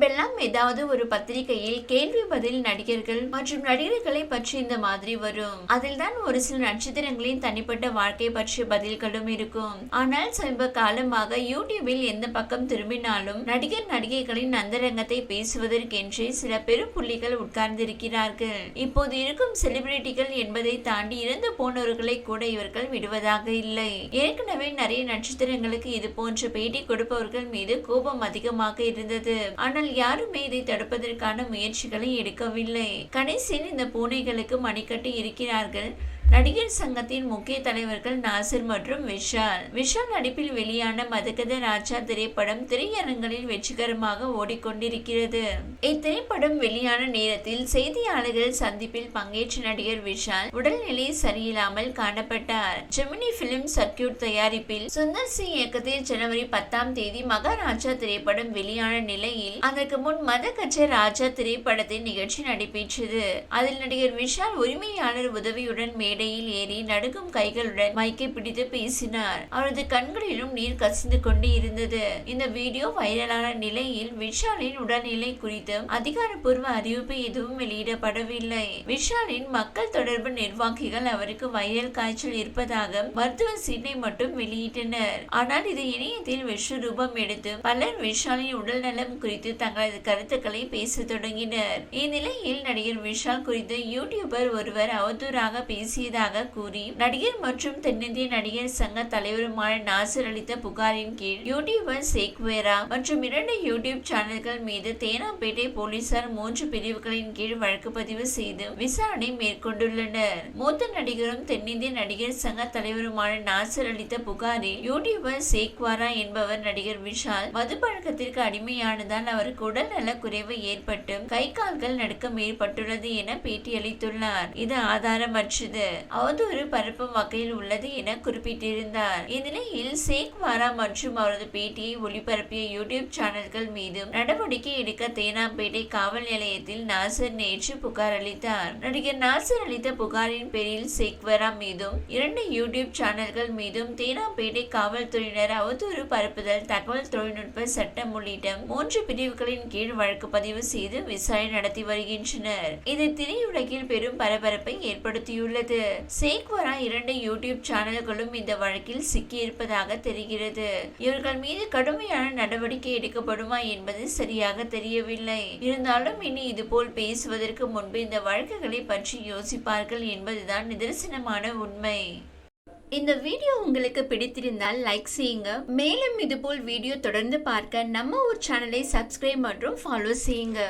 முன்பெல்லாம் ஏதாவது ஒரு பத்திரிகையில் கேள்வி பதில் நடிகர்கள் மற்றும் நடிகர்களை பற்றி இந்த மாதிரி வரும். அதில் தான் ஒரு சில நட்சத்திரங்களின் தனிப்பட்ட வாழ்க்கை பற்றிய பதில்களும் இருக்கும். ஆனால் சமீப காலமாக யூடியூபில் எந்த பக்கம் திரும்பினாலும் நடிகர் நடிகைகளின் அந்தரங்கத்தை பேசுவதற்கென்றே சில பெரும் புள்ளிகள் உட்கார்ந்திருக்கிறார்கள். இப்போது இருக்கும் செலிபிரிட்டிகள் என்பதை தாண்டி இறந்து போனவர்களை கூட இவர்கள் விடுவதாக இல்லை. ஏற்கனவே நிறைய நட்சத்திரங்களுக்கு இது போன்ற பேட்டி கொடுப்பவர்கள் மீது கோபம் அதிகமாக இருந்தது. ஆனால் யாருமே இதை தடுப்பதற்கான முயற்சிகளை எடுக்கவில்லை. கடைசியில் இந்த பூனைகளுக்கு மணிக்கட்டி இருக்கிறார்கள் நடிகர் சங்கத்தின் முக்கிய தலைவர்கள் நாசர் மற்றும் விஷால் நடிப்பில் வெளியான மதகத ராஜா திரைப்படம் திரையரங்களில் வெற்றிகரமாக ஓடிக்கொண்டிருக்கிறது. இத்திரைப்படம் வெளியான நேரத்தில் செய்தியாளர்கள் சந்திப்பில் பங்கேற்ற நடிகர் விஷால் உடல்நிலை சரியில்லாமல் காணப்பட்டார். ஜெமினி பிலிம் சர்க்கியூட் தயாரிப்பில் சுந்தர் சி இயக்கத்தில் ஜனவரி 10ஆம் தேதி மகாராஜா திரைப்படம் வெளியான நிலையில் அதற்கு முன் மதகஜ ராஜா திரைப்படத்தின் நிகழ்ச்சி நடைபெற்றது. அதில் நடிகர் விஷால் உரிமையாளர் உதவியுடன் மேடையில் ஏறி நடுக்கும் கைகளுடன் மைக்கை பிடித்து பேசினார். அவரது கண்களிலும் நீர் கசிந்து கொண்டு இருந்தது. இந்த வீடியோ வைரலான நிலையில் விஷாலின் உடல்நிலை குறித்து அதிகாரப்பூர்வ அறிவிப்பு எதுவும் வெளியிடப்படவில்லை. விஷாலின் மக்கள் தொடர்பு நிர்வாகிகள் அவருக்கு வைரல் காய்ச்சல் இருப்பதாக மருத்துவ சீட்டை மட்டும் வெளியிட்டனர். ஆனால் இது இணையத்தில் விஸ்வரூபம் எடுத்து பலர் விஷாலின் உடல் நலம் குறித்து தங்களது கருத்துக்களை பேச தொடங்கினர். இந்நிலையில் நடிகர் விஷால் குறித்து யூடியூபர் ஒருவர் அவதூறாக பேசியதாக கூறி நடிகர் மற்றும் தென்னிந்திய நடிகர் சங்க தலைவருமான நாசர் அளித்த புகாரின் கீழ் யூடியூபர் சேக்வேரா மற்றும் 2 யூடியூப் சேனல்கள் மீது தேனாம்பேட்டை போலீசார் 3 பிரிவுகளின் கீழ் வழக்கு பதிவு செய்து விசாரணை மேற்கொண்டுள்ளனர். மூத்த நடிகரும் தென்னிந்திய நடிகர் சங்க தலைவருமான நாசர் அளித்த புகாரில் யூடியூபர் சேக்வாரா என்பவர் நடிகர் விஷால் மது பழக்கத்திற்கு அடிமையானதால் அவருக்கு உடல் நல குறைவு ஏற்பட்டு கை கால்கள் நடுக்கம் ஏற்பட்டுள்ளது என பேட்டியளித்துள்ளார். இது ஆதாரமற்றது, அவதூறு பரப்பும் வகையில் உள்ளது என குறிப்பிட்டிருந்தார். இந்நிலையில் சேக்வாரா மற்றும் அவரது பேட்டியை ஒளிபரப்பிய யூடியூப் சேனல்கள் மீது நடவடிக்கை எடுக்க தேனாம்பேட்டை காவல் நிலையத்தில் நாசர் நேற்று புகார் அளித்தார். நடிகர் நாசர் அளித்த புகாரின் பேரில் சேக்வாரா மீதும் 2 யூடியூப் சேனல்கள் மீதும் தேனாம்பேட்டை காவல்துறையினர் அவதூறு பரப்புதல், தகவல் தொழில்நுட்ப சட்டம் உள்ளிட்ட 3 பிரிவுகளின் கீழ் வழக்கு பதிவு செய்து விசாரணை நடத்தி வருகின்றனர். இது திரையுலகில் பெரும் பரபரப்பை ஏற்படுத்தியுள்ளது. சேக்வாரா 2 யூடியூப் சேனல்களும் இந்த வழக்கில் சிக்கியிருப்பதாக தெரிகிறது. இவர்கள் மீது கடுமையான நடவடிக்கை எடுக்கப்படுமா என்பது சரியாக தெரியவில்லை. இருந்தாலும் இனி இதுபோல் பேசுவதற்கு முன்பு இந்த வழக்குகளை பற்றி யோசிப்பார்கள் என்பதுதான் நிதர்சனமான உண்மை. இந்த வீடியோ உங்களுக்கு பிடித்திருந்தால் லைக் செய்யுங்க. மேலும் இதுபோல் வீடியோ தொடர்ந்து பார்க்க நம்ம ஒரு சேனலை சப்ஸ்கிரைப் மற்றும் ஃபாலோ செய்யுங்க.